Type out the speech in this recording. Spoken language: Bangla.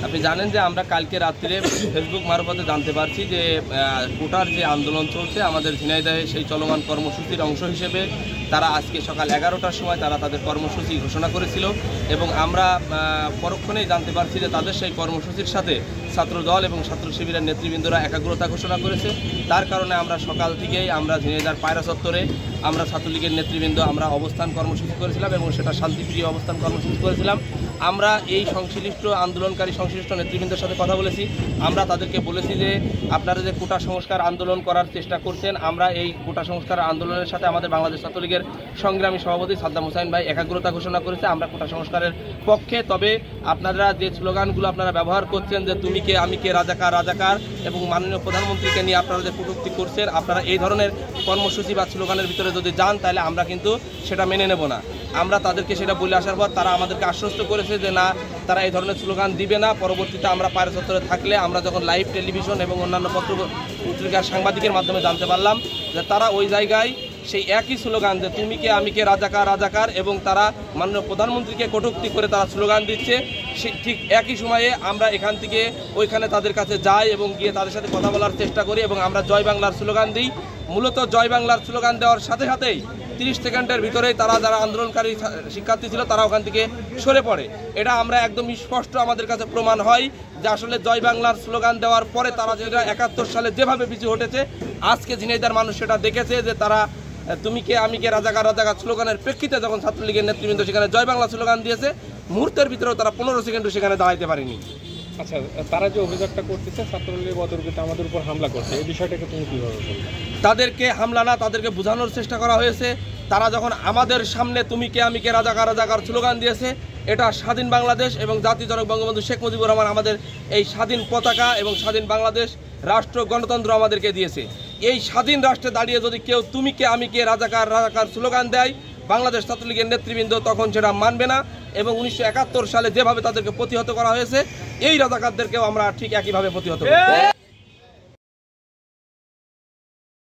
আপনি জানেন যে আমরা কালকে রাত্রে ফেসবুক মারফতে জানতে পারছি যে কোটার যে আন্দোলন চলছে আমাদের ঝিনাইদহে সেই চলমান কর্মসূচির অংশ হিসেবে তারা আজকে সকাল 11টার সময় তারা তাদের কর্মসূচি ঘোষণা করেছিল এবং আমরা পরক্ষণেই জানতে পারছি যে তাদের সেই কর্মসূচির সাথে ছাত্রদল এবং ছাত্র শিবিরের নেতৃবৃন্দরা একাগ্রতা ঘোষণা করেছে। তার কারণে আমরা সকাল থেকেই আমরা ঝিনাইদহ পায়রা চত্বরে আমরা ছাত্রলীগের নেতৃবৃন্দ আমরা অবস্থান কর্মসূচি করেছিলাম এবং সেটা শান্তিপ্রিয় অবস্থান কর্মসূচি করেছিলাম। আমরা এই সংশ্লিষ্ট আন্দোলনকারী সংশ্লিষ্ট নেতৃবৃন্দের সাথে কথা বলেছি। আমরা তাদেরকে বলেছি যে আপনারা যে কোটা সংস্কার আন্দোলন করার চেষ্টা করছেন, আমরা এই কোটা সংস্কার আন্দোলনের সাথে আমাদের বাংলাদেশ ছাত্রলীগের সংগ্রামী সভাপতি সাদ্দাম হোসেন ভাই একাগ্রতা ঘোষণা করেছে। আমরা কোটা সংস্কারের পক্ষে, তবে আপনারা যে স্লোগানগুলো আপনারা ব্যবহার করছেন যে তুমি কে আমি কে রাজাকার রাজাকার এবং মাননীয় প্রধানমন্ত্রীকে নিয়ে আপনারা যে কটূক্তি করছেন, আপনারা এই ধরনের কর্মসূচি বা স্লোগানের ভিতরে যদি যান তাহলে আমরা কিন্তু সেটা মেনে নেব না। আমরা তাদেরকে সেটা বলে আসার পর তারা আমাদেরকে আশ্বস্ত করেছে যে না, তারা এই ধরনের স্লোগান দিবে না। পরবর্তীতে আমরা পায়রা চত্বরে থাকলে আমরা যখন লাইভ টেলিভিশন এবং অন্যান্য পত্রিকার সাংবাদিকের মাধ্যমে জানতে পারলাম যে তারা ওই জায়গায় সেই একই স্লোগান যে তুমি কে আমি কে রাজাকার রাজাকার এবং তারা মাননীয় প্রধানমন্ত্রীকে কটূক্তি করে তারা স্লোগান দিচ্ছে। ঠিক একই সময়ে আমরা এখান থেকে ওইখানে তাদের কাছে যাই এবং গিয়ে তাদের সাথে কথা বলার চেষ্টা করি এবং আমরা জয় বাংলার স্লোগান দিই। মূলত জয় বাংলার স্লোগান দেওয়ার সাথে সাথেই 30 সেকেন্ডের ভিতরেই তারা যারা আন্দোলনকারী শিক্ষার্থী ছিল তারা ওখান থেকে সরে পড়ে। এটা আমরা একদম স্পষ্ট আমাদের কাছে প্রমাণ হয় যে আসলে জয় বাংলার স্লোগান দেওয়ার পরে তারা যেটা 71 সালে যেভাবে পিছু হটেছে, আজকে ঝিনাইদহের মানুষ সেটা দেখেছে যে তারা তুমি কে আমি কে রাজাকার রাজাকার স্লোগানের প্রেক্ষিতে যখন ছাত্রলীগের নেতৃবৃন্দ সেখানে জয় বাংলা স্লোগান দিয়েছে, মুহূর্তের ভিতরেও তারা 15 সেকেন্ডও সেখানে দাঁড়াইতে পারেনি। আচ্ছা, তারা যে অভিযোগটা করতেছে ছাত্রলীগ অতর্কিত আমাদের উপর হামলা করছে, এই বিষয়টাকে তুমি কীভাবে বলবে? তাদেরকে হামলা না, তাদেরকে বোঝানোর চেষ্টা করা হয়েছে। তারা যখন আমাদের সামনে তুমি কে আমি কে রাজাকার রাজাকার স্লোগান দিয়েছে, এটা স্বাধীন বাংলাদেশ এবং জাতির জনক বঙ্গবন্ধু শেখ মুজিবুর রহমান আমাদের এই স্বাধীন পতাকা এবং স্বাধীন বাংলাদেশ রাষ্ট্র গণতন্ত্র আমাদেরকে দিয়েছে। এই স্বাধীন রাষ্ট্রে দাঁড়িয়ে যদি কেউ তুমি কে আমি কে রাজাকার রাজাকার স্লোগান দেয়, বাংলাদেশ ছাত্রলীগের নেতৃবৃন্দ তখন সেটা মানবে না এবং 1971 সালে যেভাবে তাদেরকে প্রতিহত করা হয়েছে এই রাজাকারদেরকেও আমরা ঠিক একইভাবে প্রতিহত করব।